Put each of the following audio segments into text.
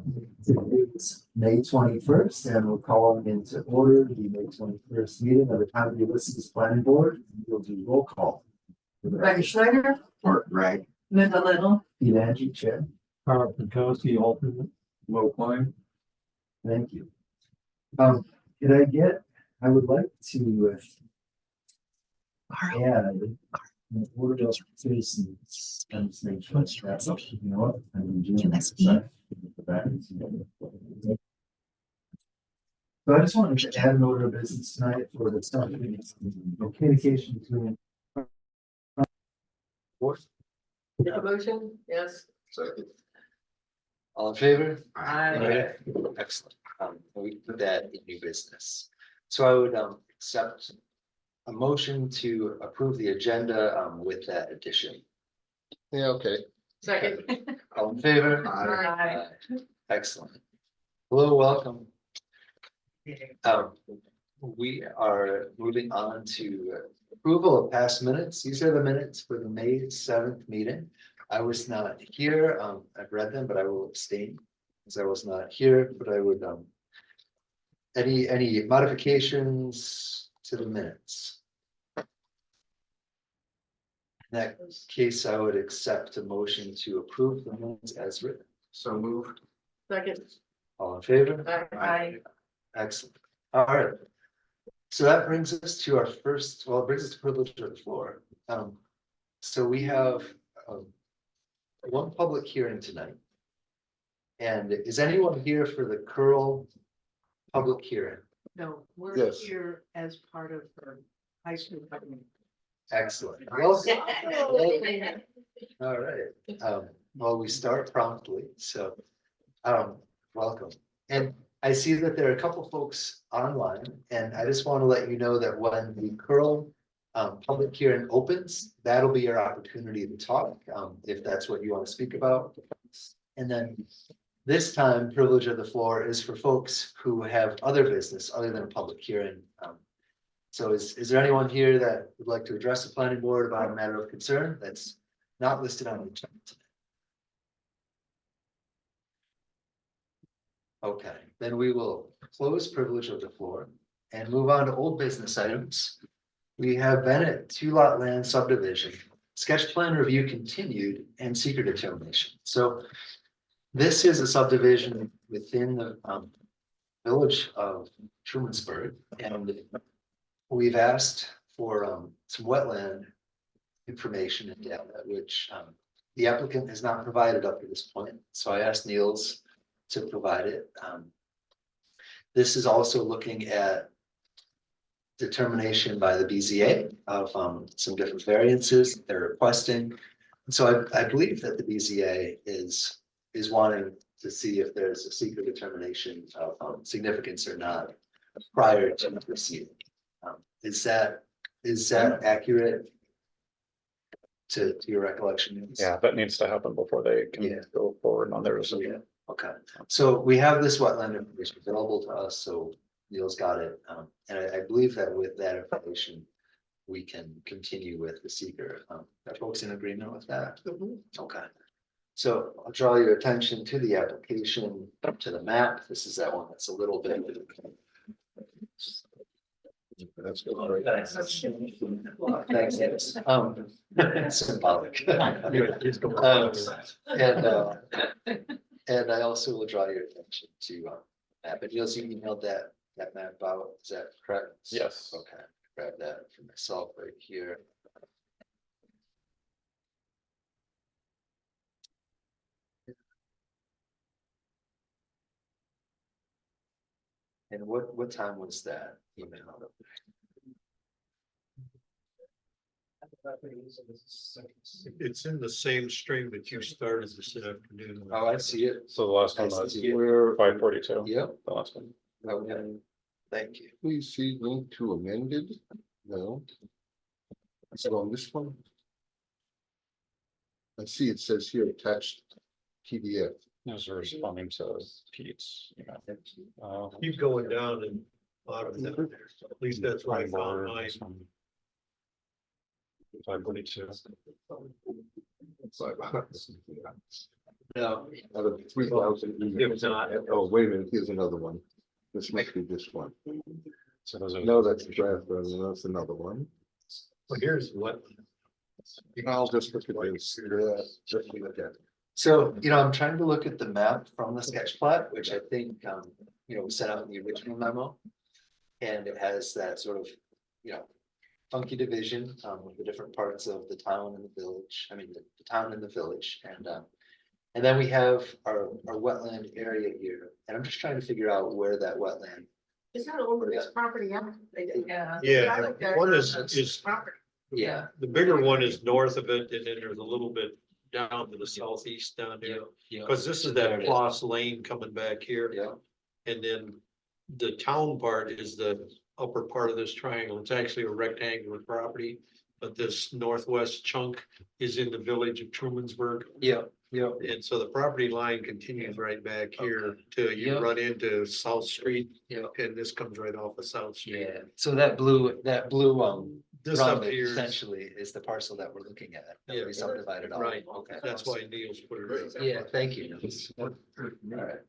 It's May 21st, and we'll call into order the May 21st meeting of the Town of Ulysses Planning Board. We'll do roll call. Rebecca Schneider, Mark Wright, Linda Little, Pete Angie, Chair. Carl Pankowski, alternate. Will Klein. Thank you. I would like to add an order of citizens and just make sure that's up. You know what? I'm doing USB. So I just wanted to add an order of business tonight for the stuff communication between. motion, yes. Second. All in favor? Aye. Excellent. We put that in new business. So I would accept a motion to approve the agenda with that addition. Yeah, okay. Second. All in favor? Aye. Excellent. Hello, welcome. We are moving on to approval of past minutes. These are the minutes for the May 7th meeting. I was not here. I've read them, but I will abstain as I was not here, but I would any modifications to the minutes? In that case, I would accept a motion to approve the minutes as written. So moved. Second. All in favor? Aye. Excellent. All right. So that brings us to our first, well, it brings us to privilege of the floor. So we have one public hearing tonight. And is anyone here for the Curl public hearing? No, we're Yes. here as part of the high school government. Excellent. Welcome. All right. Well, we start promptly, so welcome. And I see that there are a couple folks online, and I just want to let you know that when the Curl public hearing opens, that'll be your opportunity to talk, if that's what you want to speak about. And then this time, privilege of the floor is for folks who have other business other than a public hearing. So is there anyone here that would like to address the planning board about a matter of concern that's not listed on the agenda today? Okay, then we will close privilege of the floor and move on to old business items. We have Bennett 2-lot land subdivision, sketch plan review continued, and seeker determination. So this is a subdivision within the village of Trumansburg, and we've asked for some wetland information and data, which the applicant has not provided up to this point. So I asked Niels to provide it. This is also looking at determination by the BZA of some different variances they're requesting. And so I believe that the BZA is wanting to see if there's a secret determination of significance or not prior to proceeding. Is that accurate to your recollection? Yeah, that needs to happen before they Yeah. can go forward on their resolution. Yeah, okay. So we have this wetland information available to us, so Neil's got it. And I believe that with that information, we can continue with the seeker. Are folks in agreement with that? Okay. So I'll draw your attention to the application, to the map. This is that one that's a little bit. That's good. Thanks, yes. Symbolic. And I also will draw your attention to map, but you'll see emailed that map out, is that correct? Yes. Okay, grab that for myself right here. And what time was that email? It's in the same string that you started this afternoon. Oh, I see it. So the last I one was see it. 542. Yep, The last one. okay, thank you. Please see link to amended. No. Is it on this one? I see it says here attached PDF. Those are responding to Pete's, Keep going down and bottom. At least that's what I found mine. 542. No, Out of 3,000. If not- Oh, wait a minute, here's another one. This must be this one. So those are. No, that's the draft, version, that's another one. Well, here's what. I'll just look at this. Yeah, just look at it. so, I'm trying to look at the map from the sketch plat, which I think, was set out in the original memo. And it has that sort of, funky division, with the different parts of the town and the village, the town and the village, and then we have our wetland area here, and I'm just trying to figure out where that wetland. Is that over this property? Yeah. Yeah, one is, Property. Yeah. the bigger one is north of it, and then there's a little bit down to the southeast down there. Yeah. Cause this is There that it is. Ploss Lane coming back here. Yeah, And then the town part is the upper part of this triangle. It's actually a rectangular property. But this northwest chunk is in the village of Trumansburg. yeah. And so the property line continues right back here till you Yeah. run into South Street. Yeah. And this comes right off of South Street. Yeah, so that blue, This up rhombus here, essentially is the parcel that we're looking at. that Yeah. we subdivided off. right, Okay. that's why Neil's put it right. Yeah, thank you. All right.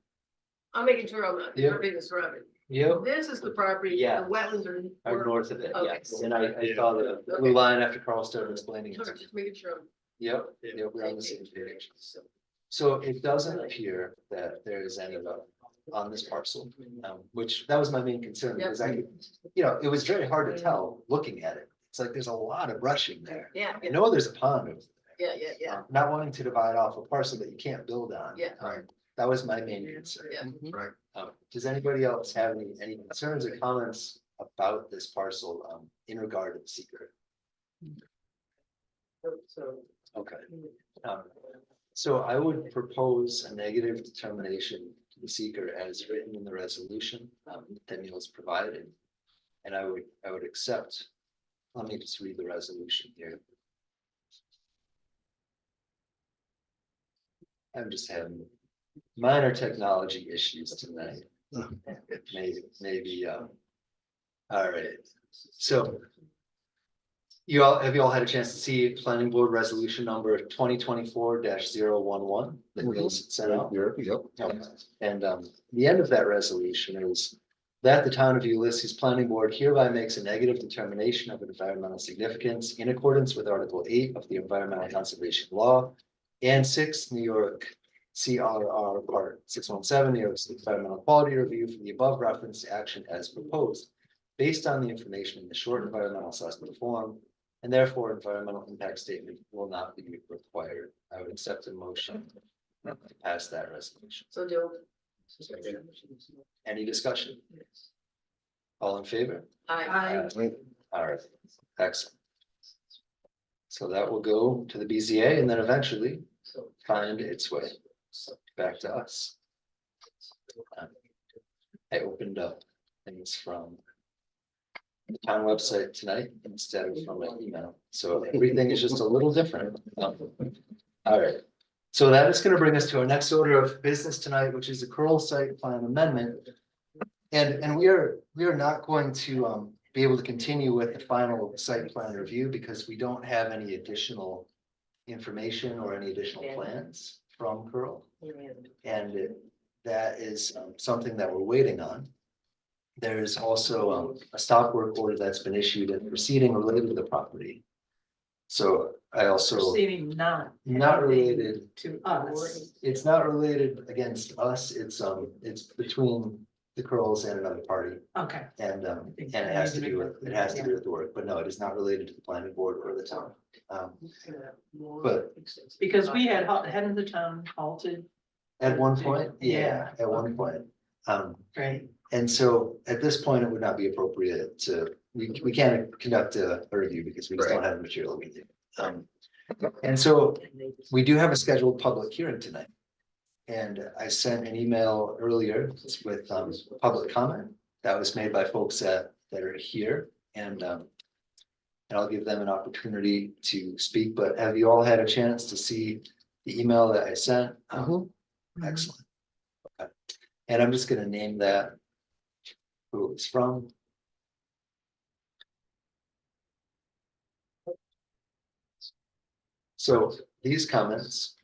I'm making sure I'm not, Yeah. tripping this rabbit. Yep, This is the property, the Yeah. wetlands are. are north of it, Okay. yes, and I saw the blue line after Carl started explaining it. Sorry, just making sure. Yep, Yeah. we're on the same page. So it doesn't appear that there is any on this parcel, which that was my main concern, because it was very hard to tell looking at it. It's like there's a lot of brushing there. Yeah, I know there's a pond over there. yeah. Not wanting to divide off a parcel that you can't build on. Yeah. That was my main concern. Yeah. Right. Does anybody else have any concerns or comments about this parcel, in regard to the secret? So. Okay. So I would propose a negative determination to the seeker as written in the resolution, that Neil's provided. And I would accept, let me just read the resolution here. I'm just having minor technology issues tonight. Maybe, all right, so. Have you all had a chance to see planning board resolution number 2024-011 that Neil's sent out? Here, yep. Okay. And the end of that resolution is that the town of Ulysses Planning Board hereby makes a negative determination of environmental significance in accordance with Article 8 of the Environmental Conservation Law and 6 New York CRR Part 617, New York State Environmental Quality Review for the above referenced action as proposed, based on the information in the short environmental assessment form, and therefore environmental impact statement will not be required. I would accept a motion to pass that resolution. So do. Any discussion? All in favor? I. All right, excellent. So that will go to the BZA and then eventually find its way back to us. I opened up things from the town website tonight instead of from my email, so everything is just a little different. All right, so that is going to bring us to our next order of business tonight, which is the Curl site plan amendment. And we are not going to be able to continue with the final site plan review because we don't have any additional information or any additional plans from Curl. And that is something that we're waiting on. There's also a stop work order that's been issued and proceeding related to the property. So I also, Proceeding not related, to us. it's not related against us, it's between the Curls and another party. Okay. And it has to do with the work, but no, it is not related to the planning board or the town. But Because we hadn't the town halted, at one point, Yeah. at one point. right? And so at this point, it would not be appropriate we can't conduct a review because we just don't have the material we need. And so we do have a scheduled public hearing tonight. And I sent an email earlier with public comment that was made by folks that are here and I'll give them an opportunity to speak, but have you all had a chance to see the email that I sent? Excellent. Okay. And I'm just gonna name that who it's from. So these comments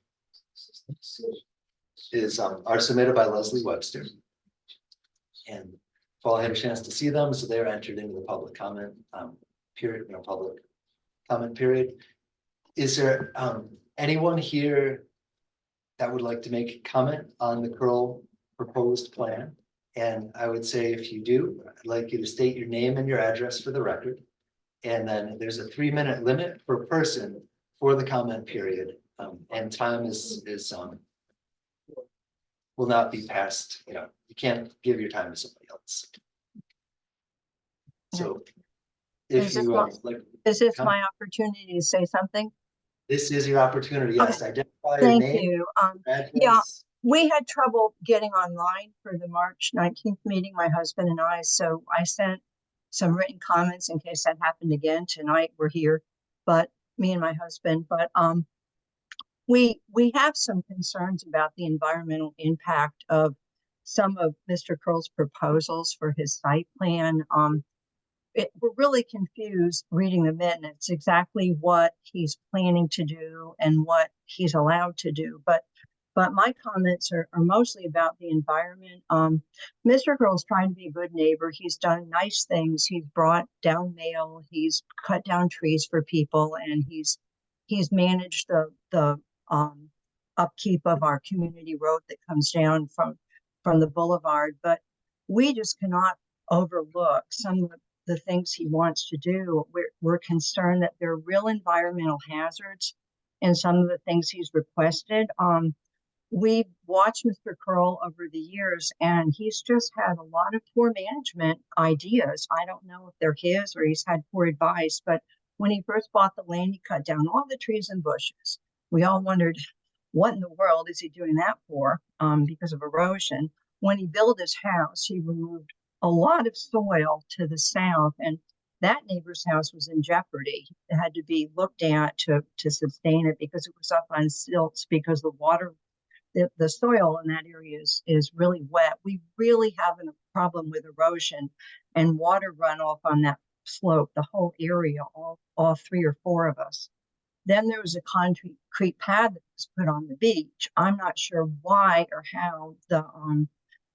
are submitted by Leslie Webster. And Paul had a chance to see them, so they're entered into the public comment period, public comment period. Is there anyone here that would like to make a comment on the Curl proposed plan? And I would say if you do, I'd like you to state your name and your address for the record. And then there's a 3-minute limit per person for the comment period. And time will not be passed, you can't give your time to somebody else. So if Is this you what- like, Is this Come. my opportunity to say something? this is your opportunity, yes, identify your Thank name, you. address. yeah. We had trouble getting online for the March 19th meeting, my husband and I, so I sent some written comments in case that happened again. Tonight, we're here, but me and my husband, but we have some concerns about the environmental impact of some of Mr. Curl's proposals for his site plan. We're really confused reading the minutes, exactly what he's planning to do and what he's allowed to do. But my comments are mostly about the environment. Mr. Curl's trying to be a good neighbor. He's done nice things. He's brought down mail. He's cut down trees for people, and he's managed the upkeep of our community road that comes down from the boulevard. But we just cannot overlook some of the things he wants to do. We're concerned that there are real environmental hazards in some of the things he's requested. We've watched Mr. Curl over the years, and he's just had a lot of poor management ideas. I don't know if they're his or he's had poor advice, but when he first bought the land, he cut down all the trees and bushes. We all wondered, what in the world is he doing that for? Because of erosion. When he built his house, he removed a lot of soil to the south, and that neighbor's house was in jeopardy. It had to be looked at to sustain it because it was up on stilts, because the water, the soil in that area is really wet. We really have a problem with erosion and water runoff on that slope, the whole area, all 3 or 4 of us. Then there was a concrete pad that was put on the beach. I'm not sure why or how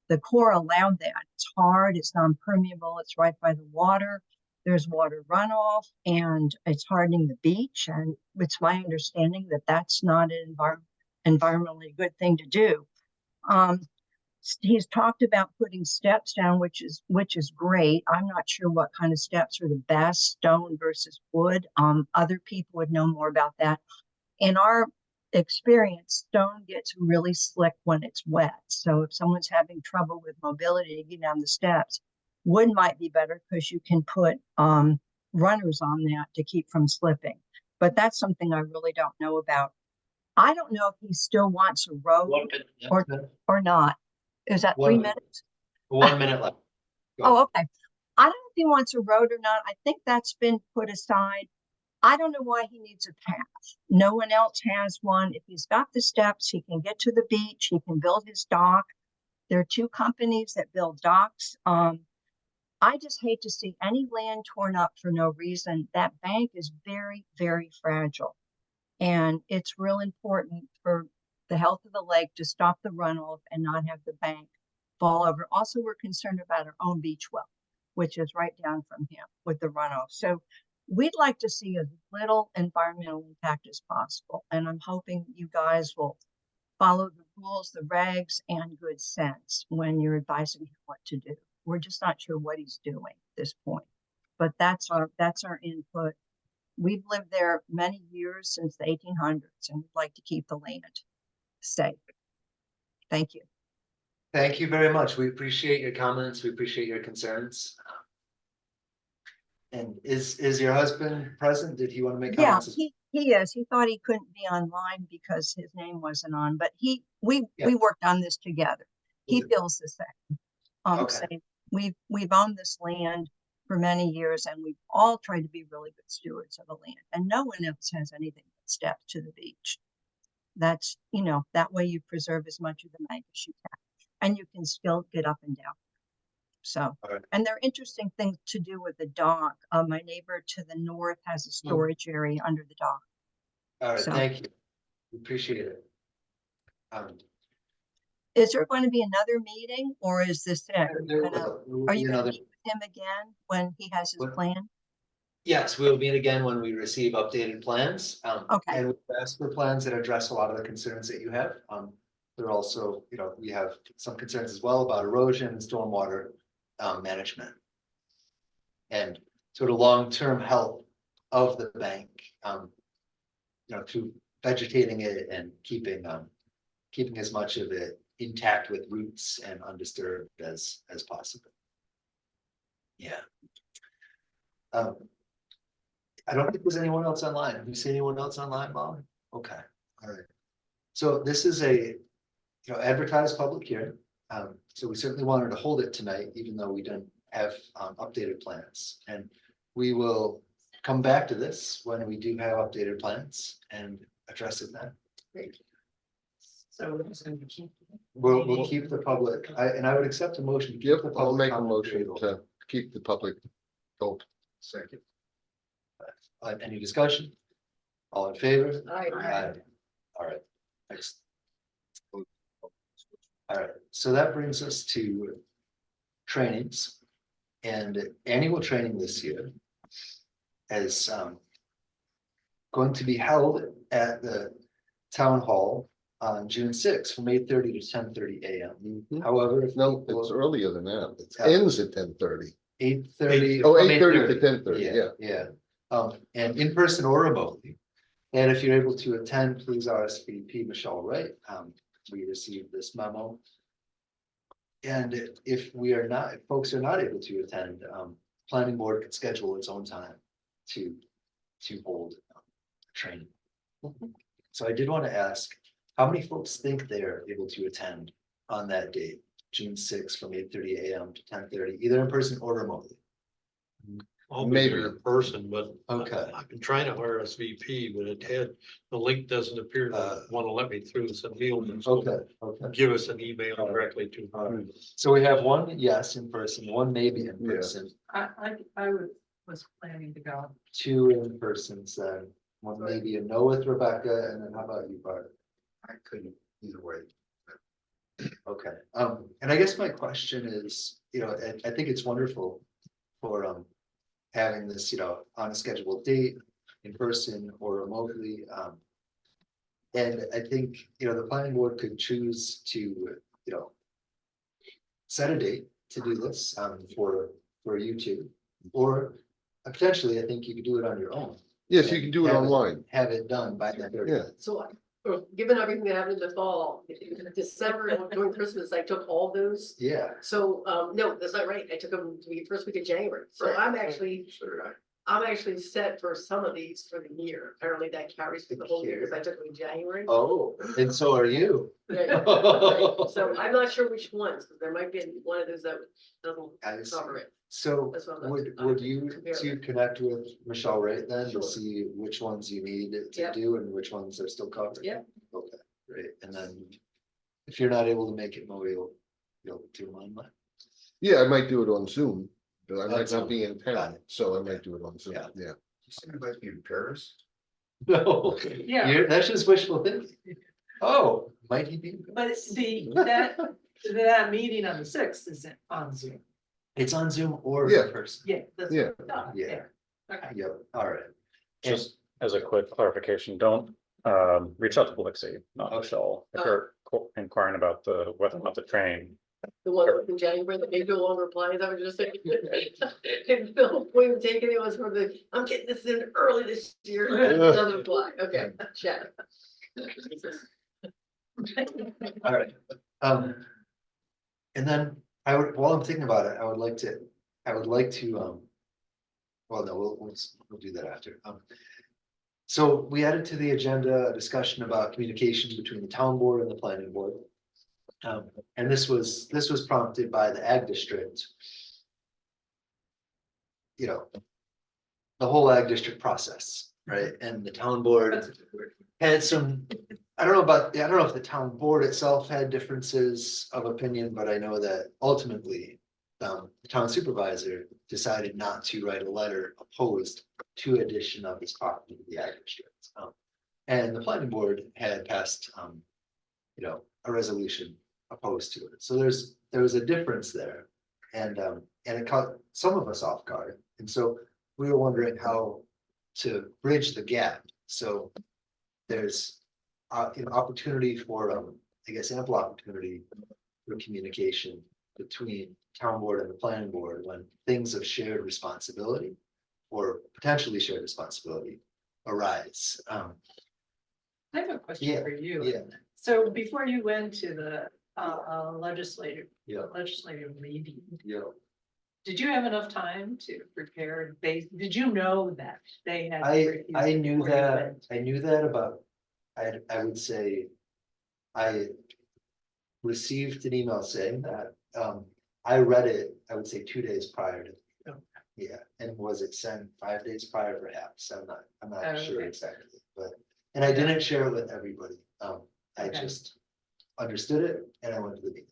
the Corps allowed that. It's hard, it's non-permeable, it's right by the water. There's water runoff and it's hardening the beach. And it's my understanding that that's not an environmentally good thing to do. He's talked about putting steps down, which is great. I'm not sure what kind of steps are the best, stone versus wood. Other people would know more about that. In our experience, stone gets really slick when it's wet. So if someone's having trouble with mobility to get down the steps, wood might be better because you can put runners on that to keep from slipping. But that's something I really don't know about. I don't know if he still wants a road or not. Is that 3 minutes? 1 minute left. Go. Oh, okay. I don't know if he wants a road or not. I think that's been put aside. I don't know why he needs a path. No one else has one. If he's got the steps, he can get to the beach. He can build his dock. There are 2 companies that build docks. I just hate to see any land torn up for no reason. That bank is very, very fragile. And it's real important for the health of the lake to stop the runoff and not have the bank fall over. Also, we're concerned about our own beach well, which is right down from him with the runoff. So we'd like to see as little environmental impact as possible. And I'm hoping you guys will follow the rules, the regs, and good sense when you're advising him what to do. We're just not sure what he's doing at this point, but that's our input. We've lived there many years, since the 1800s, and we'd like to keep the land safe. Thank you. Thank you very much. We appreciate your comments. We appreciate your concerns. And is your husband present? Did he want to make Yeah, comments? he is. He thought he couldn't be online because his name wasn't on, but we worked on this together. He Okay. feels the same. Okay. Same. We've owned this land for many years, and we've all tried to be really good stewards of the land, and no one else has anything but steps to the beach. That's, that way you preserve as much of the bank as you can, and you can still get up and down. So, All right. and there are interesting things to do with the dock. My neighbor to the north has a storage area under the dock. All right, So- thank you. Appreciate it. Is there going to be another meeting or is this it? There Gonna- will Are be you gonna another- meet with him again when he has his What? plan? Yes, we'll meet again when we receive updated plans. Okay. And we've asked for plans that address a lot of the concerns that you have. There are also, we have some concerns as well about erosion and stormwater management. And sort of long-term health of the bank, through vegetating it and keeping as much of it intact with roots and undisturbed as possible. Yeah. I don't think there's anyone else online. Have you seen anyone else online, Bob? Okay, all right. So this is a, advertised public hearing. So we certainly wanted to hold it tonight, even though we don't have updated plans. And we will come back to this when we do have updated plans and address it then. So we're just gonna keep. We'll keep the public, and I would accept a motion. to keep Yep, the I'll public make a comment motion period to open. keep the public open. Second. Any discussion? All in favor? Aye. All right, next. All right, so that brings us to trainings. And annual training this year is going to be held at the town hall on June sixth from 8:30 to 10:30 a.m. Mhm. However, if No, people- it's earlier than that. It Yeah. ends at 10:30. 8:30. Oh, from 8:30 to 10:30, yeah. Yeah, and in person or remotely. And if you're able to attend, please RSVP Michelle Wright. We received this memo. And if folks are not able to attend, planning board could schedule its own time to hold training. So I did want to ask, how many folks think they're able to attend on that date, June sixth, from 8:30 a.m. to 10:30, either in person or remotely? I'll be Maybe. there in person, but Okay. I've been trying to RSVP, but the link doesn't appear to want to let me through, so Neil needs to Okay. give us an email directly to. So we have one yes in person, one maybe in Yeah. person, I was planning to go. two in persons, then one maybe a no with Rebecca, and then how about you, Bart? I couldn't either way. Okay, and I guess my question is, I think it's wonderful for having this, on a scheduled date, in person or remotely. And I think, the planning board could choose to, set a date to do this, for you two, or potentially, I think you could do it on your own. Yes, you can do it online. Have it done by the third. Yeah. So, given everything that happened in the fall, in December, during Christmas, I took all those. Yeah, So, no, that's not right. I took them to the first week of January. So Right. I'm actually set for some of these for the year. Apparently that carries through the whole year because I took them in January. oh, and so are you. Right, right. So I'm not sure which ones, because there might be one of those that doesn't I see. cover it. So That's what I'm would you compare two connect with Michelle Wright then Sure. to see which ones you need to Yeah. do and which ones are still covered? Yeah. Okay, great. And then if you're not able to make it, Mo, you'll do them online. Yeah, I might do it on Zoom, but I might That's- not be in got town, it. so I might do it on Zoom, Yeah. yeah. You said you might be in Paris? No, Yeah. that's just wishful thinking. Oh, might he be? But that meeting on the sixth is on Zoom. It's on Zoom or Yeah. in person. Yeah. that's- Yeah. Yeah, Okay. yep, all right. Just as a quick clarification, don't reach out to Blixie, not Michelle, if you're inquiring about whether or not the train. The one in January that made no longer apply, that was just saying. And the point of taking it was from I'm getting this in early this year, it doesn't apply, okay, chat. All right, and then while I'm thinking about it, I would like to, well, no, we'll do that after. So we added to the agenda a discussion about communication between the town board and the planning board. And this was prompted by the ag district. The whole ag district process, right? And the town board had some, I don't know if the town board itself had differences of opinion, but I know that ultimately. The town supervisor decided not to write a letter opposed to addition of this property to the ag district. And the planning board had passed, a resolution opposed to it. So there was a difference there. And it caught some of us off guard. And so we were wondering how to bridge the gap. So there's, opportunity for, I guess, ample opportunity for communication between town board and the planning board when things of shared responsibility or potentially shared responsibility arise. I have a question Yeah, for you. yeah, So before you went to the legislative yeah, meeting, yeah. did you have enough time to prepare? Did you know that they had? I knew that about, I would say, I received an email saying that, I read it, I would say 2 days prior to. Okay. Yeah, and was it sent 5 days prior perhaps? I'm not sure Okay. exactly, but, and I didn't share it with everybody. I Okay. just understood it and I went to the meeting.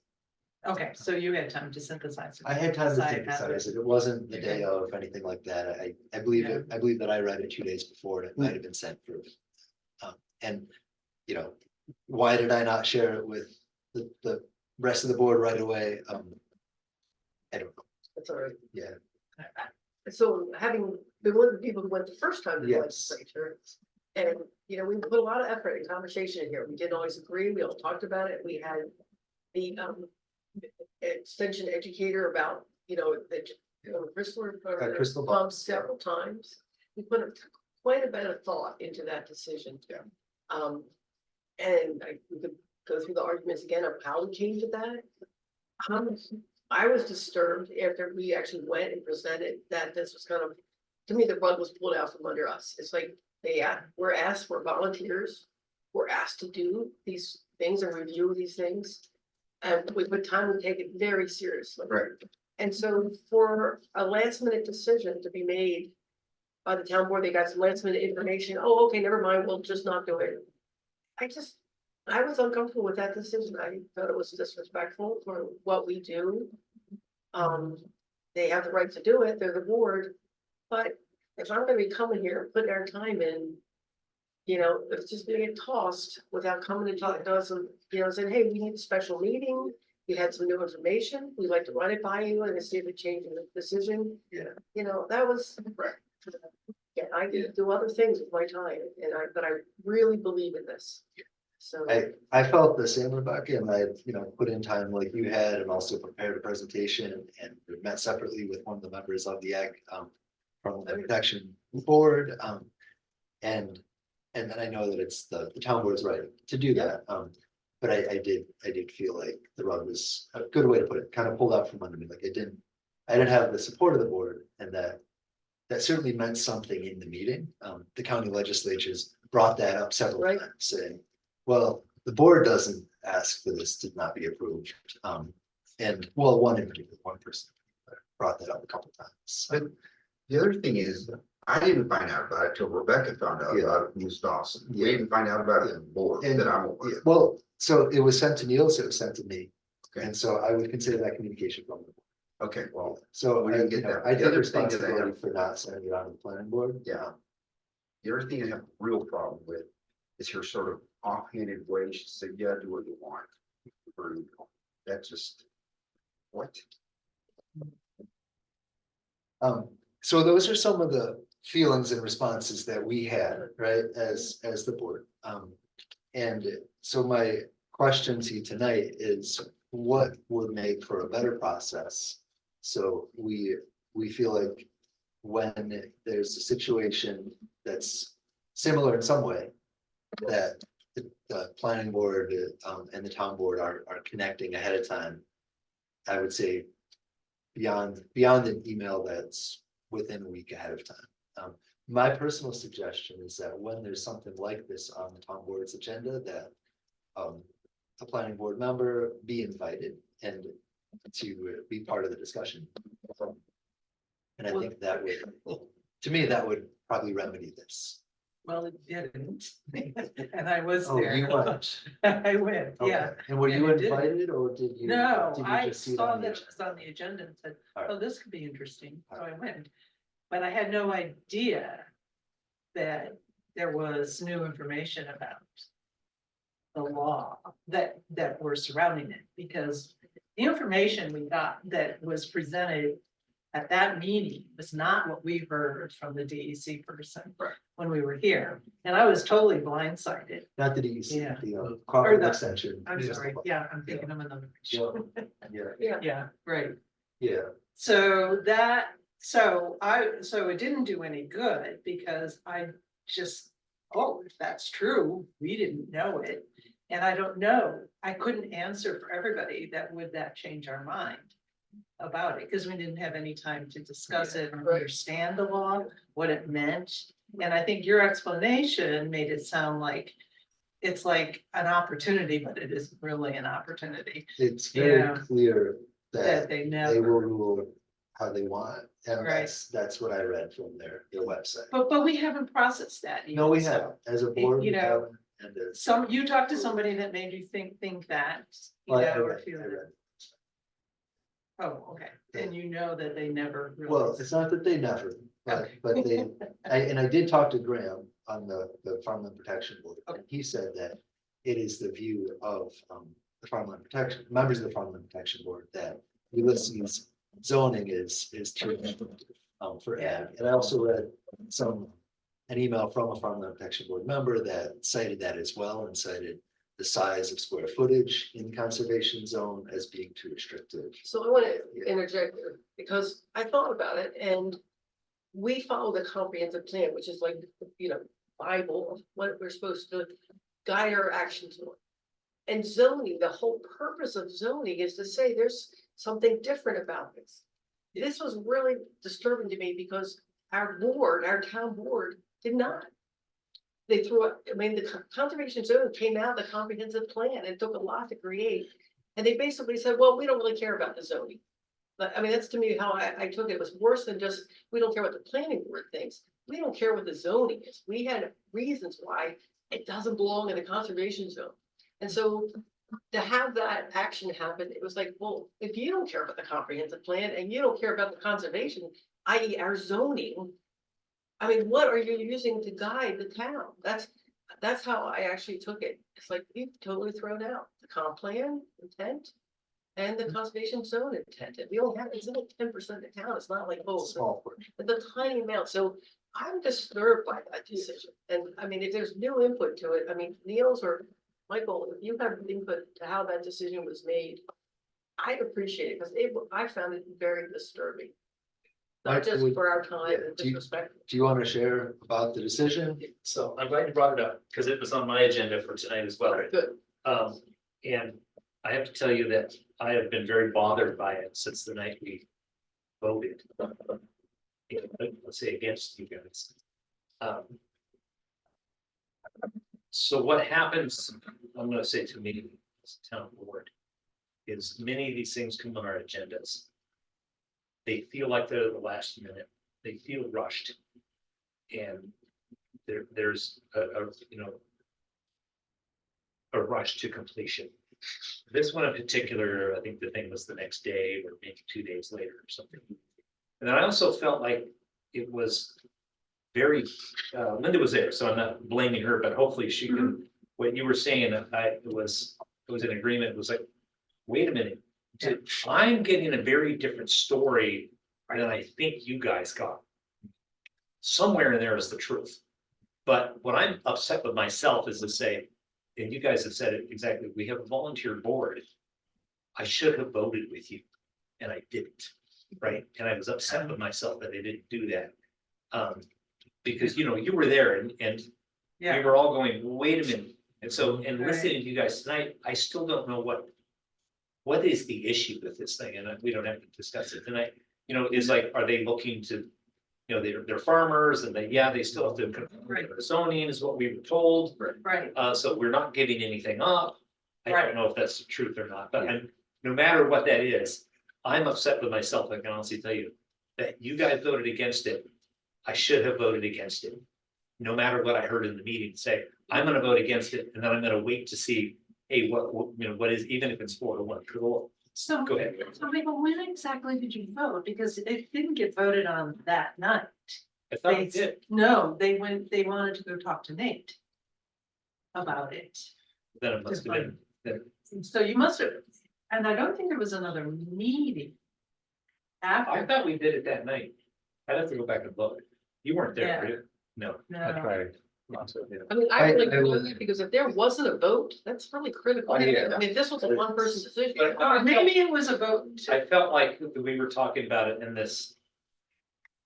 Okay, so you had time to synthesize. it. I had time to Decide how synthesize it. It wasn't the day Okay. of anything like that. I believe it, I believe that I read it 2 days before and it might have been sent through. And, why did I not share it with the rest of the board right away? I don't know. That's all right. Yeah, So having been one of the people who went the first time to the Yes. legislature. And, we put a lot of effort and conversation in here. We didn't always agree. We all talked about it. We had the extension educator about, the crystal ball. several times. We put quite a bit of thought into that decision. Yeah. And we could go through the arguments again of how we came to that. I was disturbed after we actually went and presented that this was kind of, to me, the rug was pulled out from under us. It's like, we're asked, we're volunteers. We're asked to do these things and review these things. And with time, we take it very seriously. Right. And so for a last minute decision to be made by the town board, they got some last minute information. Oh, okay, never mind, we'll just not do it. I was uncomfortable with that decision. I thought it was disrespectful for what we do. They have the right to do it. They're the board. But if I'm gonna be coming here and putting our time in, if it's just gonna get tossed without coming and talking to us and, saying, hey, we need a special meeting. We had some new information. We'd like to run it by you and see if we change the decision. Yeah. That was. Yeah, I do other things with my time but I really believe in this. So. I felt the same, Rebecca, and I, put in time like you had and also prepared a presentation and met separately with one of the members of the ag, from the protection board. And then I know that it's the town board's right to do that. But I did feel like the rug was a good way to put it, kind of pulled out from under me. Like I didn't have the support of the board, and that certainly meant something in the meeting. The county legislatures brought that up several Right. times, saying, well, the board doesn't ask for this to not be approved. And well, one in particular, one person brought that up a couple times. But the other thing is, I didn't find out about it till Rebecca found out Yeah. about it from Ms. Dawson. We Yeah. didn't find out about it in the board And- that I'm aware of. Well, so it was sent to Neil, so it was sent to me. Okay. And so I would consider that communication from the board. Okay, well, So We I, didn't get that. I The take other thing that I have- responsibility for not sending it on to the planning board. yeah. The other thing I have a real problem with is her sort of offhanded way. She said, yeah, do what you want. Or, that just, what? So those are some of the feelings and responses that we had, right, as the board. And so my question to you tonight is, what would make for a better process? So we feel like when there's a situation that's similar in some way, that the planning board and the town board are connecting ahead of time. I would say beyond an email that's within a week ahead of time. My personal suggestion is that when there's something like this on the town board's agenda, that a planning board member be invited and to be part of the discussion. And I think that would, to me, that would probably remedy this. Well, it didn't. And I was Oh, you there. went. I went, yeah. Okay. And were you And it did. invited or did you? No, did you I just see it saw on the that it agenda? was on the agenda and said, All right. oh, this could be interesting. So I went. But I had no idea that there was new information about the law that were surrounding it, because the information we got that was presented at that meeting was not what we heard from the DEC person when we were here, and I was totally blindsided. Not the DEC, Yeah. the Or Crawford the- extension. I'm sorry, yeah, I'm thinking of another. Yeah, Yeah, right. yeah, So so it didn't do any good because I just, oh, if that's true, we didn't know it. And I don't know, I couldn't answer for everybody that would that change our mind about it, because we didn't have any time to discuss it or understand the law, what it meant. And I think your explanation made it sound like it's like an opportunity, but it isn't really an opportunity it's very Yeah. clear that that they they never. will rule how they want, and Right. that's what I read from their website. But we haven't processed that. No, we yet, so have, as a board, you we know, haven't, and it's. Some, you talked to somebody that made you think that, you I know, or read, feel I that. read. Oh, okay, and you know that they never really. Well, it's not that they never, but they, I did talk to Graham on the Farmland Protection Board. And he said that it is the view of the Farmland Protection, members of the Farmland Protection Board, that Ulysses zoning is too restrictive, for ag. And I also read an email from a Farmland Protection Board member that cited that as well, and cited the size of square footage in the conservation zone as being too restrictive. So I want to interject here, because I thought about it, and we follow the comprehensive plan, which is like, you know, Bible of what we're supposed to guide our actions on. And zoning, the whole purpose of zoning is to say there's something different about this. This was really disturbing to me because our board, our town board, did not. They threw up, I mean, the conservation zone came out of the comprehensive plan. It took a lot to create. And they basically said, well, we don't really care about the zoning. But I mean, that's to me how I took it. It was worse than just, we don't care what the planning board thinks. We don't care what the zoning is. We had reasons why it doesn't belong in the conservation zone. And so to have that action happen, it was like, well, if you don't care about the comprehensive plan and you don't care about the conservation, i.e. our zoning, I mean, what are you using to guide the town? That's how I actually took it. It's like, we've totally thrown out the comp plan intent and the conservation zone intent. And we only have, it's only 10% of town. It's not like, oh, Small portion. it's a tiny amount. So I'm disturbed by that decision. And I mean, if there's new input to it, I mean, Niels or Michael, if you have input to how that decision was made, I'd appreciate it, because I found it very disturbing. Not Mike, just would- for our time and do you- disrespect. Do you want to share about the decision? So I'm glad you brought it up, because it was on my agenda for tonight as well. Good. And I have to tell you that I have been very bothered by it since the night we voted. Let's say against you guys. So what happens, I'm gonna say to me, as a town board, is many of these things come on our agendas. They feel like they're the last minute, they feel rushed. And there's a rush to completion. This one in particular, I think the thing was the next day or maybe 2 days later or something. And I also felt like it was very, Linda was there, so I'm not blaming her, but hopefully she can, what you were saying, it was in agreement. It was like, wait a minute, I'm getting a very different story than I think you guys got. Somewhere in there is the truth. But what I'm upset with myself is to say, and you guys have said it exactly, we have a volunteer board. I should have voted with you, and I didn't, right? And I was upset with myself that I didn't do that. Because, you know, you were there and we Yeah, were all going, wait a minute. And so, and Right. listening to you guys tonight, I still don't know what is the issue with this thing, and we don't have to discuss it tonight. You know, is like, are they looking to, you know, they're farmers and they still have to conform to the zoning is what we were told. right, So we're not giving anything up. I Right. don't know if that's the truth or not, but no matter what that is, I'm upset with myself. I can honestly tell you that you guys voted against it. I should have voted against it. No matter what I heard in the meeting say, I'm gonna vote against it, and then I'm gonna wait to see, hey, what is, even if it's 4-1, cool. so, Go ahead. so Michael, when exactly did you vote? Because it didn't get voted on that night. I thought They, it did, no, they wanted to go talk to Nate about it. then it must have been, then, So you must have, and I don't think there was another meeting. I After, thought we did it that night. I'd have to go back and look. You weren't there, were you? No. I no, tried not to, yeah. I mean, I really I will- know that because if there wasn't a vote, that's really critical. Oh, yeah. I mean, this was a one person decision. But or maybe it was a vote. I felt like we were talking about it in this.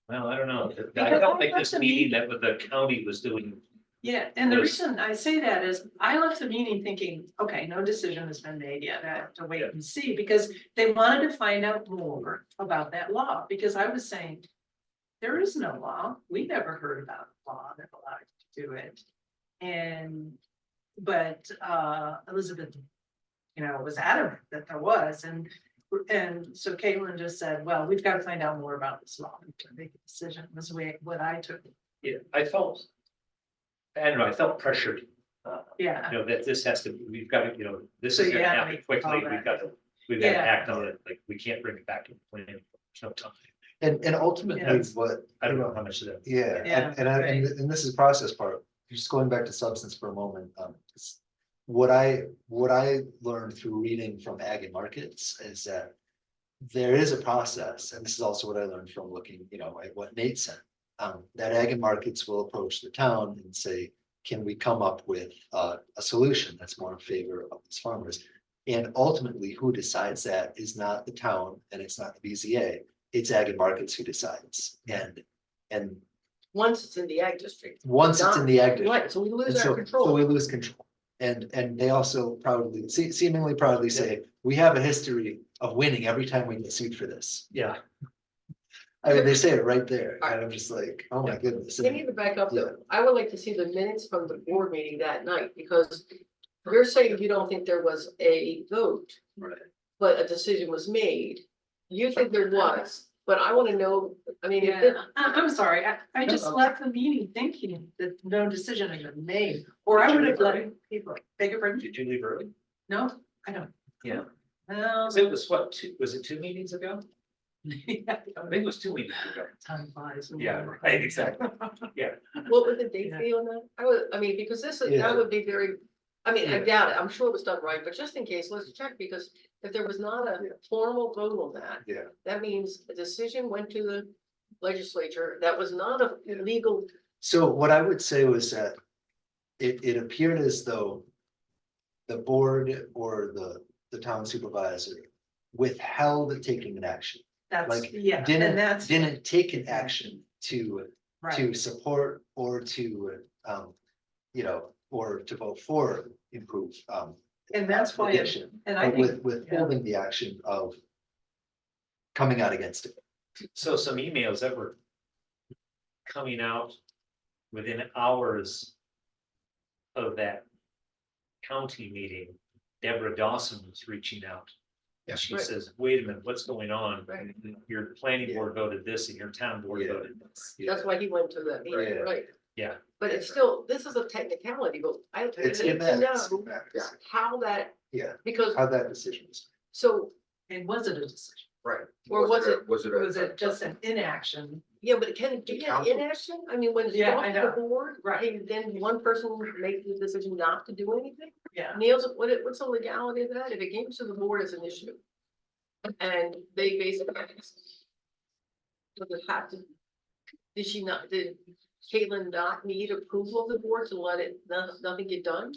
Well, I don't know, I Because felt I like left this the meeting that the county was doing, Yeah, and the was- reason I say that is I left the meeting thinking, okay, no decision has been made yet, I have to wait and see, because they wanted to find out more about that law, because I was saying. There is no law, we never heard about a law that allowed you to do it. And, but Elizabeth, was adamant that there was, and so Caitlin just said, well, we've got to find out more about this law to make a decision, was what I took. yeah, I felt. I don't know, I felt pressured, Yeah, that this has to, we've got to, this So is you gonna have to happen make quickly, all we've that. got to, we've got to Yeah. act on it, like, we can't bring it back to the plan, there's no time. And ultimately, Yes. what, I don't know how much of that. yeah, Yeah, and this is process part, just going back to substance for a moment, it's- what I learned through reading from Ag and Markets is that. There is a process, and this is also what I learned from looking, at what Nate said. That Ag and Markets will approach the town and say, can we come up with a solution that's more in favor of these farmers? And ultimately, who decides that is not the town and it's not the BZA, it's Ag and Markets who decides. And Once it's in the ag district. once it's in the Ag district. Right, so we And lose so, our control. so we lose control. And they also proudly, seemingly proudly say, we have a history of winning every time we get sued for this. Yeah, I mean, they say it right there, and I'm just like, oh my goodness. They need to back up though. I would like to see the minutes from the board meeting that night, because you're saying you don't think there was a vote, Right. but a decision was made. You think there was, but I want to know, I mean, if it- yeah, I'm sorry, I just left the meeting thinking that no decision had been made, or I would have let people, beg your pardon? did you leave early? No, I don't. Yeah. Well. So it was what, was it 2 meetings ago? Yeah, I think it was 2 meetings ago. time flies. Yeah, right, exactly. what would the date be on that? I mean, because this is, Yeah. that would be very, I mean, I Yeah. doubt it. I'm sure it was done right, but just in case, let's check, because if there was not a formal vote on that, Yeah, that means a decision went to the legislature. That was not a legal. so what I would say was that it appeared as though the board or the town supervisor withheld taking an action. That's, Like, yeah, Didn't, and that's. didn't take an action to Right, support or to, or to vote for improve, and that's why, addition, and I but think, withholding the action of coming out against it. So some emails that were coming out within hours of that county meeting, Deborah Dawson was reaching out. And she Right. says, wait a minute, what's going on? Right. Your planning board voted this and your town board Yeah. voted this. That's why he went to that meeting, Yeah. right? Yeah. But it's still, this is a technicality, but I need It to matters, know it matters. how that, Yeah, because, how that decision was. so, and was it a decision? Right. Or was it- Was it? Or was it just an inaction? yeah, but can it be an council- inaction? I mean, when it's Yeah, brought I to the know. board, Right. and then one person makes the decision not to do anything? Yeah, Niels, what's the legality of that? If it came to the board as an issue? And they basically. Does it have to? Did Caitlin not need approval of the board to let it, nothing get done?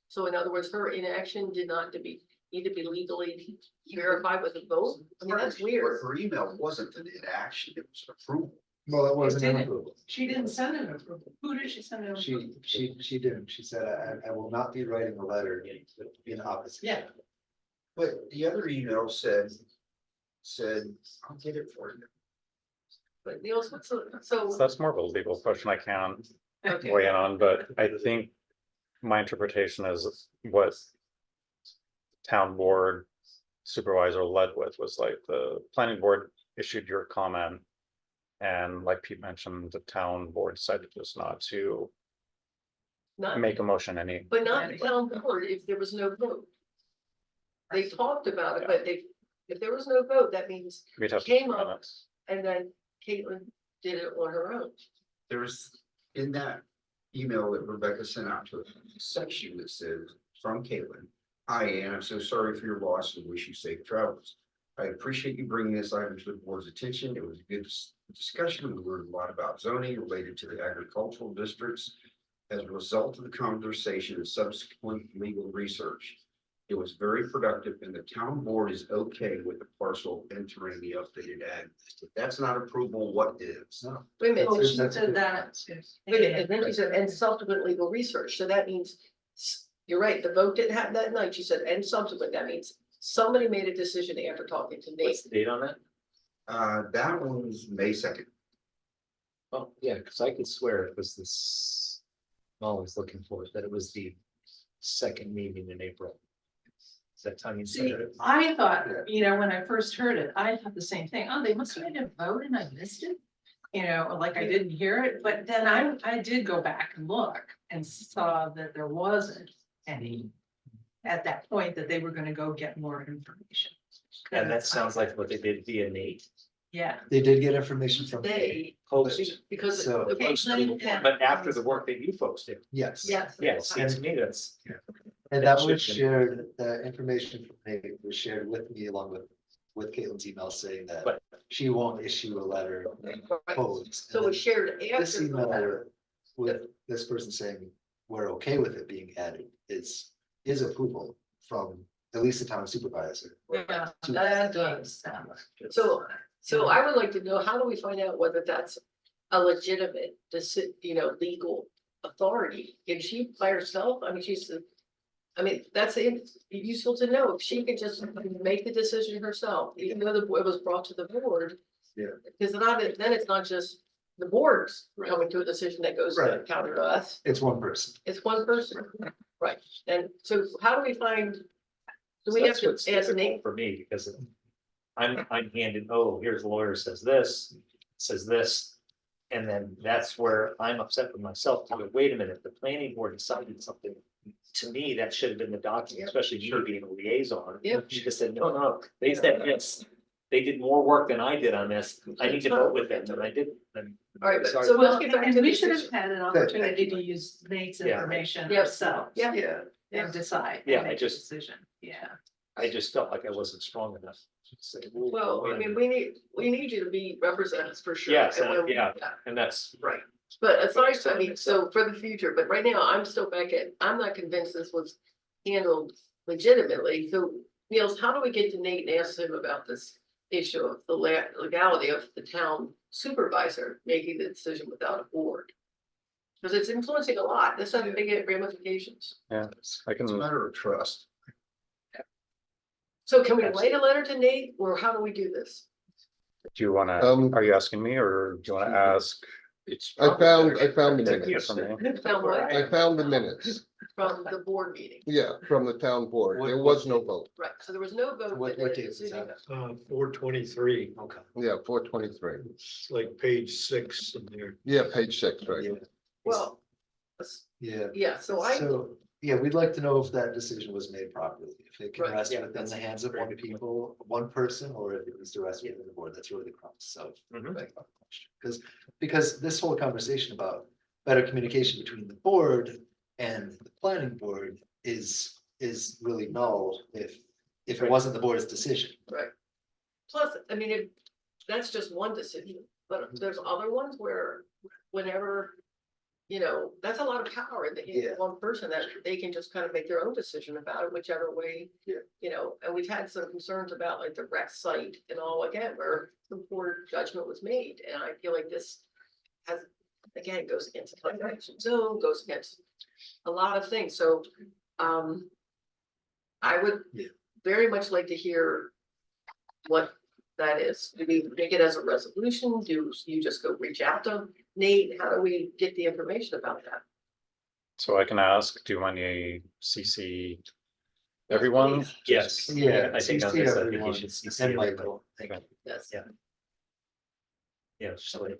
So in other words, her inaction did not need to be legally verified with a vote? I mean, that's weird. Her email wasn't an inaction, it was approval. Well, it wasn't an didn't. approval. she didn't send an approval. Who did she send an approval? She didn't. She said, I will not be writing a letter in opposition. Yeah. But the other email said, I'll get it for you. But Niels, what's the, so so, that's more of a legal question I can't okay, weigh in on, but I think my interpretation is what town board supervisor led with was like the planning board issued your comment. And like Pete mentioned, the town board decided just not to not, make a motion any. but not the town board if there was no vote. They talked about it, but if there was no vote, that means, We'd have to Came run up. it. and then Caitlin did it on her own. there's in that email that Rebecca sent out to us, a section that says, from Caitlin. Hi, Ann, I'm so sorry for your loss and wish you safe travels. I appreciate you bringing this item to the board's attention. It was a good discussion. We learned a lot about zoning related to the agricultural districts. As a result of the conversation and subsequent legal research, it was very productive and the town board is okay with the parcel entering the updated ag list. If that's not approval, what is? No. Wait a minute, Oh, so she That's a said good that. wait a minute, and then she said, and subsequent legal research, so that means. You're right, the vote didn't happen that night, she said, and subsequent, that means somebody made a decision after talking to me. What's the date on that? That one was May 2nd. Oh, yeah, because I could swear it was this, I'm always looking for it, that it was the second meeting in April. Is that time you said See, it? I thought, you know, when I first heard it, I thought the same thing. Oh, they must have made a vote and I missed it. You know, like I didn't hear it, but then I did go back and look and saw that there wasn't any. At that point that they were gonna go get more information. And that sounds like what they did via Nate. Yeah. They did get information from. They, Post. because. So- the- But after the work that you folks did. Yes. Yes. Yeah, see, to me, that's. And that That was should be- shared, the information from Nate was shared with me along with Caitlin's email saying that But- she won't issue a letter. Opposed. So it was shared This after the email letter. with this person saying, we're okay with it being added is approval from at least the town supervisor. Yeah, To- that does sound. So I would like to know, how do we find out whether that's a legitimate, legal authority? Is she by herself? I mean, that's useful to know. If she could just make the decision herself, even though it was brought to the board. Yeah. Because then it's not just the boards coming to a decision that goes Right. counter to us. It's one person. It's one person, right? And so how do we find? Do we have That's to what's ask difficult Nate? for me, because I'm handed, oh, here's the lawyer says this, says this. And then that's where I'm upset with myself, to go, wait a minute, the planning board decided something. To me, that should have been the document, especially you being a liaison. Yep. She just said, no, they said this. They did more work than I did on this. I need to vote with them, and I didn't. All right, but Sorry. so Well, let's get back and to we the should have decision. had an opportunity to use Nate's Yeah. information Yep. ourselves. Yeah. And decide. and Yeah, make a I just- Decision, yeah. I just felt like I wasn't strong enough to say. Well, wait I a mean, minute. we need you to be representatives for sure. Yes, And when- yeah. And that's, Right, but aside, I mean, so for the future, but right now, I'm still I'm not convinced this was handled legitimately, so. Niels, how do we get to Nate and ask him about this issue of the legality of the town supervisor making the decision without a board? Because it's influencing a lot, this has big ramifications. I It's a can, matter of trust. So can we write a letter to Nate, or how do we do this? do you wanna, Um, are you asking me or do you wanna ask? it's. I found the Yeah, minutes. from me. Found what? I found the minutes, From the board meeting, yeah, from the town board. There was no vote. right, so there was no vote. What- but what the date was decision- that? 423, Okay. Yeah, 423. it's like page 6 in there. Yeah, page 6, right? Yeah. Well, Yeah. yeah, so Yeah, we'd like to know if that decision was made properly, if it can Right, rest yeah, within that's the a hands of very one good point. people, one person, or if it needs to rest within the board, that's really the crux of. Mhm. Because this whole conversation about better communication between the board and the planning board is really null if it Right. wasn't the board's decision. plus, I mean, that's just one decision, but there's other ones where whenever. That's a lot of power in the hands Yeah. of one person that they can just kind of make their own decision about it, whichever way. Yeah. And we've had some concerns about like the rec site and all again, where the board judgment was made, and I feel like this. Again, goes against the conservation zone, goes against a lot of things, so, I would Yeah. very much like to hear what that is. Do we make it as a resolution? Do you just go reach out to Nate? How do we get the information about that? So I can ask, do you want me to CC everyone? please. Yes. Yeah, I think on CC this, I think everyone, you should CC and everybody. Michael, thank you. Yes. Yeah. Yeah, it's just like,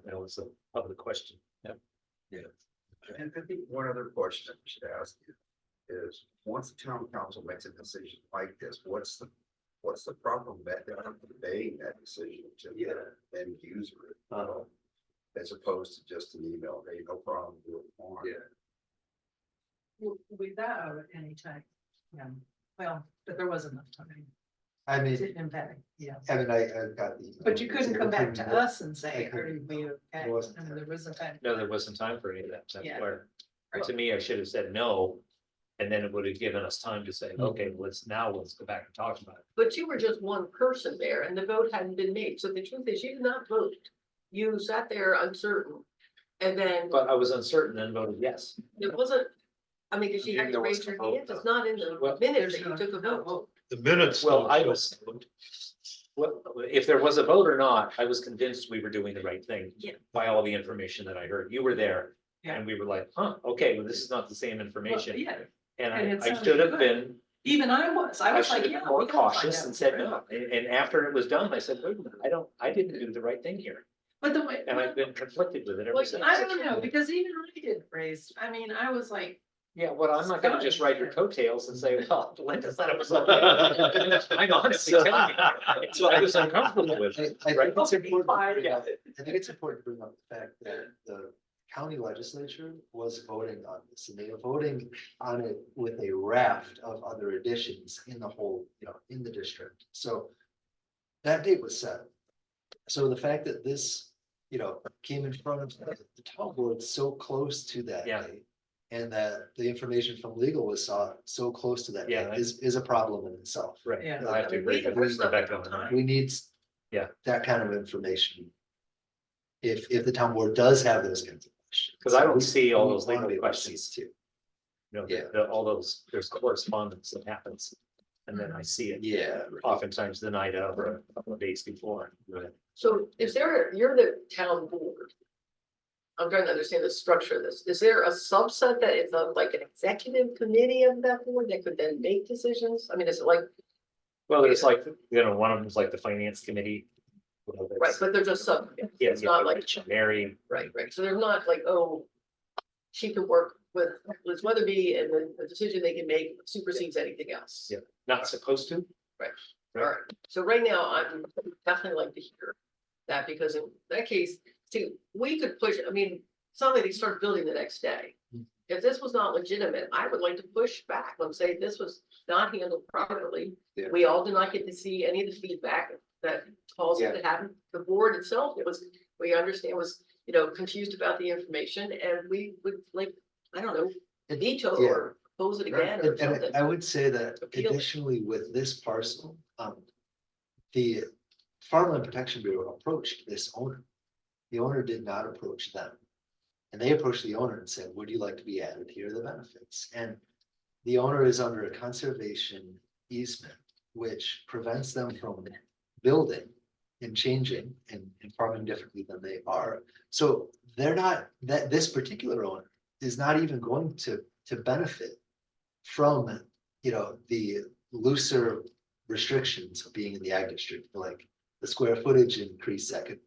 that was a public question. And I think one other question I should ask you is, once the town council makes a decision like this, what's the proper method of conveying that decision to the end user? as opposed to just an email, hey, no problem, do it tomorrow. Without any time, yeah, well, but there was enough time. I mean, To impact, yeah, I mean, I've got the. but you couldn't come back to us and I say, are couldn't. we okay? Wasn't. I mean, there wasn't time. No, there wasn't time for any of that. That's Yeah. where, to me, I should have said no. And then it would have given us time to say, okay, let's go back and talk about it. But you were just one person there and the vote hadn't been made. So the truth is you did not vote. You sat there uncertain. And then But I was uncertain and voted yes. it wasn't, I mean, because you had to There was raise a your vote, hand. It's not in Well, the minutes that you took a vote. The minutes. Well, I don't was- show. Well, if there was a vote or not, I was convinced we were doing the right thing. Yeah. By all the information that I heard. You were there. Yeah. And we were like, huh, okay, well, this is not the same Well, information. yeah, And and it I sounded should have good. been, even I was I like, should have yeah. been more we gotta find cautious out. and said no. And after it was done, I said, wait a minute, I didn't do the right thing here. But the way. And I've been conflicted with it ever Well, since. I don't know, because even I didn't raise, I mean, I was like, Yeah, well, I'm not gonna just ride your coattails and say, well, Linda said it was okay. I'm honestly telling you, so I was uncomfortable with it, I right? think it's important, Yeah. I think it's important to bring up the fact that the county legislature was voting on this, and they were voting on it with a raft of other additions in the whole, in the district, so. That date was set. So the fact that this, came in front of the town board so close to that Yeah. date. And that the information from legal was saw so close to that Yeah, date is a problem in itself. Right, Yeah. I have to I mean, we agree had with heard stuff Rebecca at the on that. time. We need. Yeah. That kind of information. If the town board does have those kinds of questions. 'Cause I don't We- see all we those wanna legal be able to see questions. it Too. You know, Yeah. all those, there's correspondence that happens. And then I see it Yeah. oftentimes the night of or a couple of days before. So is there, you're the town board. I'm trying to understand the structure of this. Is there a subset that is like an executive committee of that board that could then make decisions? I mean, is it like, Well, it's like, one of them's like the finance committee. you know, right, that's- but they're just sub, Yeah, it's not like, Mary, right, so they're not like, oh. She could work with Liz Weatherby and then the decision they can make supersedes anything else. Yeah. not supposed to. Alright, so right now, I'm definitely like to hear that, because in that case, see, we could push, I mean, it's not like they start building the next day. If this was not legitimate, I would like to push back and say this was not handled properly. Yeah. We all did not get to see any of the feedback that calls Yeah. that happened. The board itself, we understand was, confused about the information, and we would like, I don't know, veto Yeah. or oppose it again or And something. I would say that Appeal it. additionally with this parcel, the Farmland Protection Bureau approached this owner. The owner did not approach them. And they approached the owner and said, would you like to be added? Here are the benefits. And the owner is under a conservation easement, which prevents them from building and changing and farming differently than they are. So they're not, this particular owner is not even going to benefit from, the looser restrictions of being in the ag district, like the square footage increase that could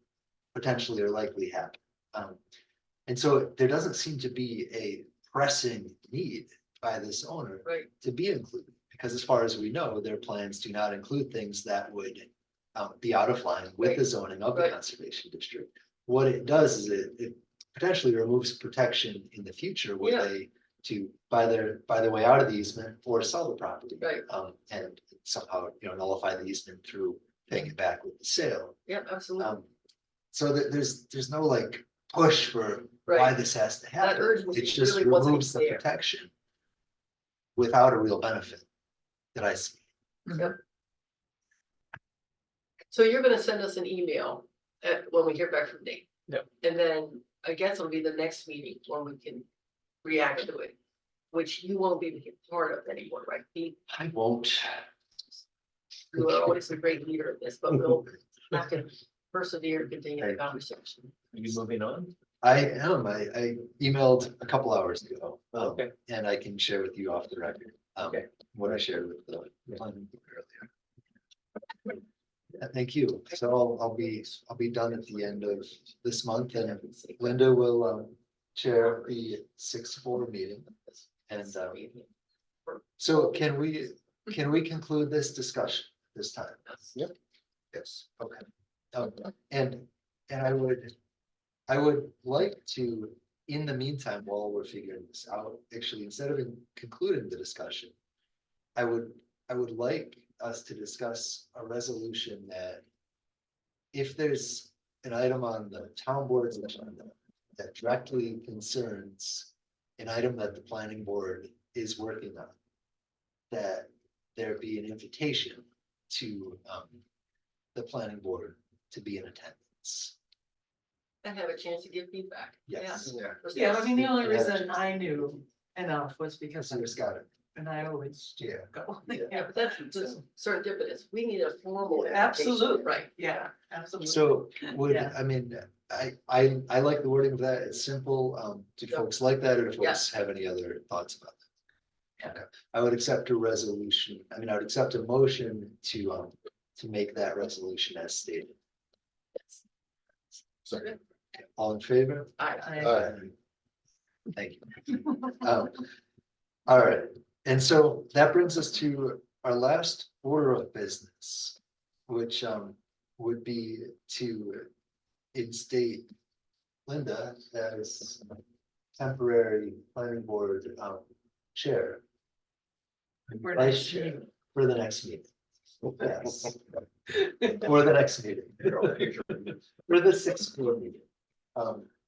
potentially or likely happen. And so there doesn't seem to be a pressing need by this owner Right, to be included, because as far as we know, their plans do not include things that would be out of line with the zoning of the Right. conservation district. What it does is it potentially removes protection in the future where Yeah. they to buy their way out of the easement or sell the property. Right. And somehow, nullify the easement through paying it back with the sale. yeah, absolutely. So that there's no like push for why Right. this has to That happen. urgency It just really wasn't removes the there. protection without a real benefit that I see. So you're gonna send us an email when we hear back from Nate. Yep. And then I guess it'll be the next meeting when we can react to it, which you won't be part of anymore, right? Pete? I won't. You are always a great leader of this, but we'll have to persevere and continue the conversation. Are you moving on? I am. I emailed a couple hours ago. Okay. And I can share with you off the record. Okay. What I shared with the planning board earlier. Yeah, thank you. So I'll be done at the end of this month, and Linda will chair the 6-4 meeting. And so can we conclude this discussion this time? Yes. Okay. And I would I would like to, in the meantime, while we're figuring this out, actually, instead of concluding the discussion. I would like us to discuss a resolution that. If there's an item on the town board's agenda that directly concerns. An item that the planning board is working on. That there be an invitation to the planning board to be in attendance. And have a chance to give feedback. Yes. Yeah. Yeah, I mean, the only Yeah. reason I knew enough was because So it's got it. and I always Yeah. go. Yeah, but that's just serendipitous. We need a formal. invitation, Absolutely. Right. Yeah, absolutely. So would, Yeah. I mean, I like the wording of that. It's simple. Do Yeah. folks like that or do folks have any other thoughts about that? Okay, I would accept a resolution. I mean, I would accept a motion to make that resolution as stated. Second. All in favor? I- Thank you. All right, and so that brings us to our last order of business. Which would be to instate Linda as temporary planning board chair. For Vice next chair meeting. for the next meeting. Yes. For the next meeting. For the sixth floor meeting.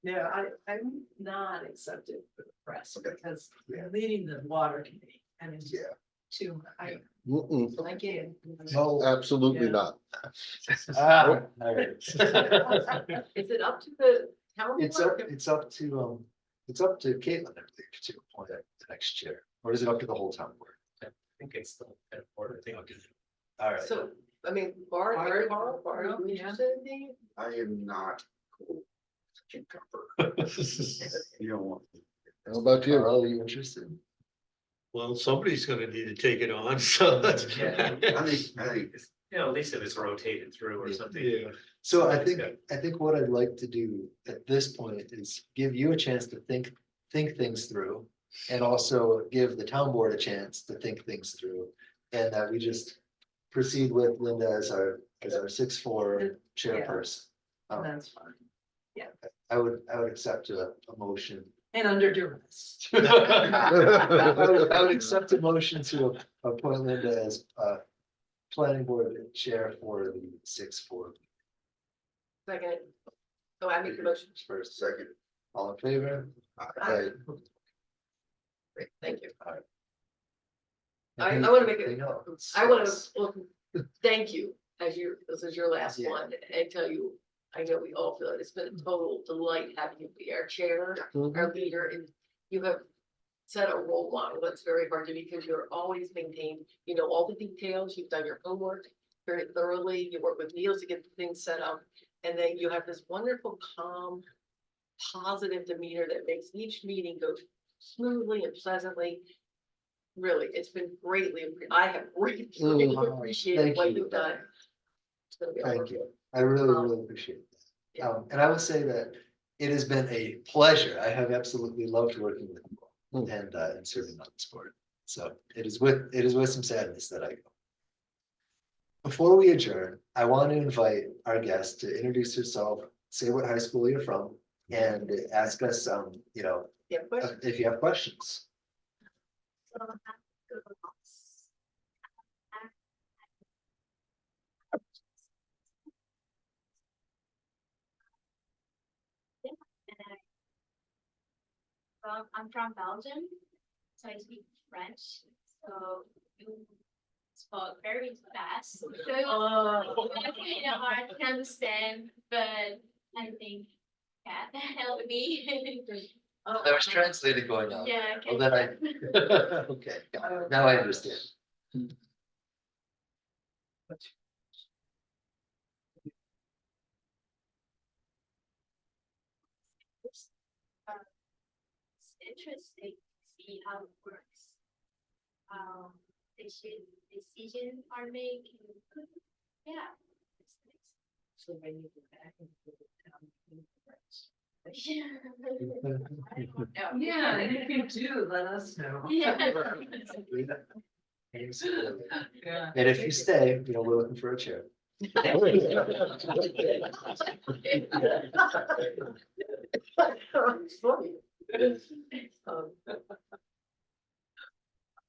Yeah, I'm not accepted for the press because Yeah. I'm leading the water committee and it's Yeah. too, I Mm-mm, can't. No. absolutely Yeah. not. Ah, all right. Is it up to the town? It's board? up, it's up to Caitlin, I believe, to appoint the next chair, or is it up to the whole town board? I think it's the order thing. All right. So, I mean, Bart, Bart, Carl, are you yeah. interested in being? I am not cool. Cucumber. You don't want. How about you? Carl, are you interested? Well, somebody's gonna need to take it on, so that's. I think, You know, at least if it's rotated through or something. Yeah. So I Somebody's think what I'd like to do at this point is give you a chance to think things through. And also give the town board a chance to think things through, and that we just proceed with Linda as our 6-4 chairperson. That's fine. I would accept a motion. And under duress. I would accept a motion to appoint Linda as planning board chair for the 6-4. Second. Oh, I make the motion. First, second. all in favor? Aye. Great, thank you. All right. I wanna make it- Anything else? I want to, thank you, this is your last Yeah. one, and tell you, I know we all feel it, it's been a total delight having you be our chair, our leader, and you have set a role model that's very hard to do because you're always maintained, you know, all the details, you've done your homework very thoroughly, you work with Niels to get things set up, and then you have this wonderful, calm, positive demeanor that makes each meeting go smoothly and pleasantly. Really, it's been greatly, I have greatly appreciated Thank what you. you've done. It's gonna be Thank wonderful. you. I really appreciate that. Yeah. And I will say that it has been a pleasure. I have absolutely loved working with you and serving on this board. So it is with some sadness that I go. Before we adjourn, I want to invite our guest to introduce herself, say what high school you're from, and ask us, Yeah, question? if you have questions. I'm from Belgium, so I speak French, so you spoke very fast. So it's kind of hard to understand, but I think Kat helped me. There was translating going on. Yeah. Well, then okay, got it. Now I understand. It's interesting to see how it works. Decisions are made. Yeah. It's nice. So when you go back and go down. Yeah. Yeah, and if you do, let us know. Yeah. Yeah. And if you stay, we're looking for a chair. It's funny. Um,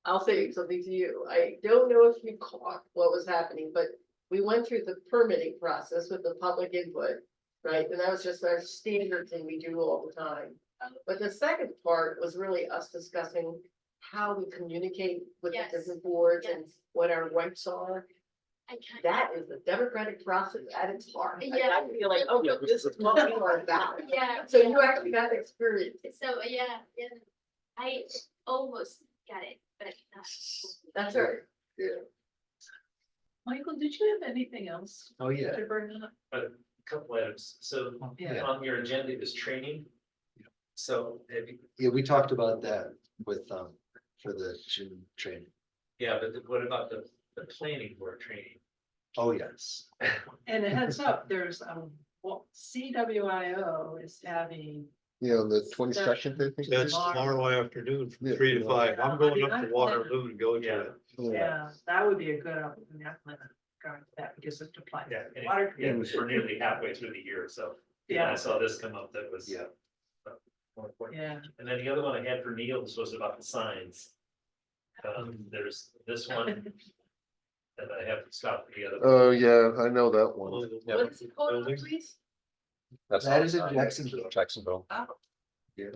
I'll say something to you. I don't know if you caught what was happening, but we went through the permitting process with the public input, right? And that was just our standard thing we do all the time. But the second part was really us discussing how we communicate with the Yes. different boards and what our rights are. I can't. That is the democratic process at its heart. Yeah. I feel like, oh, this is what we are about. Yeah. So you actually got experience. So, yeah, I almost got it, but I cannot. That's right. Yeah. Michael, did you have anything else Oh, yeah. to bring up? A couple items, so Yeah. on your agenda is training. So, have you- Yeah, we talked about that with, for the June training. yeah, but what about the planning board training? Oh, yes. And a heads up, there's, well, CWIO is having. Yeah, on the 22nd, I think. That's tomorrow afternoon from Yeah. 3 to 5. I'm going up to Yeah. Waterloo to go to Yeah. it. Yeah, that would be a good opportunity. I'm going to that because it's applied. Yeah, and Water. it was for nearly halfway through the year, so. Yeah. I saw this come up that was. Yeah. More important. Yeah, And then the other one I had for Neil was about the signs. There's this one. That I have to stop the other. Oh, yeah, I know that one. What is it called, Building. please? That's That not is in signed. Jacksonville. Jacksonville. But they're,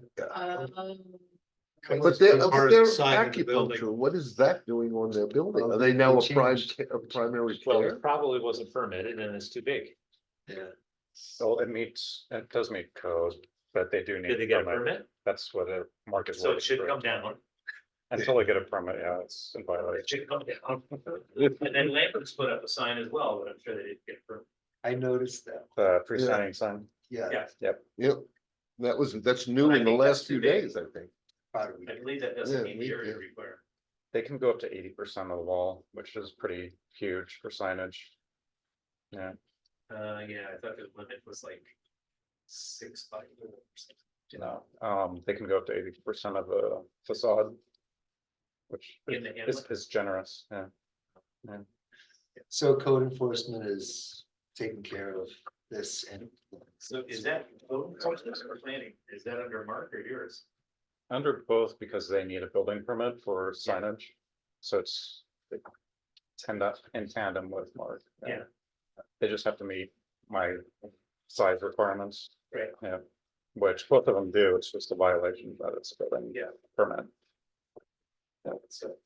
Part but of they're the sign of the building. acupuncture, what is that doing on their building? Well, Are they now they a prime, changed. a primary Well, care? it probably wasn't permitted and it's too big. Yeah. So it does meet code, but they do need. Did they get a permit? That's what a market. So it should come down. Until they get a permit, yeah, it's in It violation. should come down. And then Lambert's put up a sign as well, but I'm sure they didn't get a permit. I noticed that. Freestanding sign. Yeah. Yeah, Yep, that's new I in the think last that's few too big. days, I think. Probably. I believe that doesn't Yeah, meet me the area too. requirement. They can go up to 80% of the wall, which is pretty huge for signage. Yeah, Yeah, I thought the limit was like 6 by 4 or something. you know, they can go up to 80% of the facade. Which In the is inlet? is generous, yeah. So code enforcement is taking care of this and. So is that code enforcement or planning? Is that under Mark or yours? Under both because they need a building permit for signage. So it's they tend up in tandem with Mark. Yeah. They just have to meet my size requirements. Right. Yeah, which both of them do. It's just a violation that it's a building Yeah. permit. Yeah, So.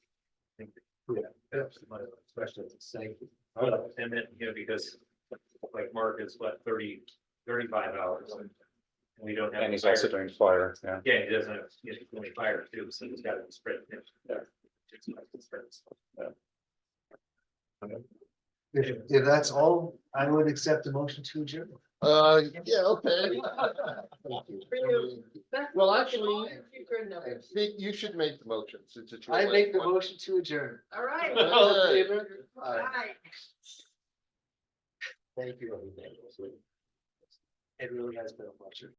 Yeah, that's my question, it's safety. And then, because like Mark is what, 35 hours. And we don't have. and he's fire. also doing fire, yeah. Yeah, he doesn't have, he's doing fire too, so he's got to spread. Yeah. If that's all, I would accept a motion to adjourn. Yeah, okay. Well, actually, you should make the motion since it's your I make the last one. motion to adjourn. All right. All in favor? All Aye. right. Thank you, everybody. It really has been a pleasure.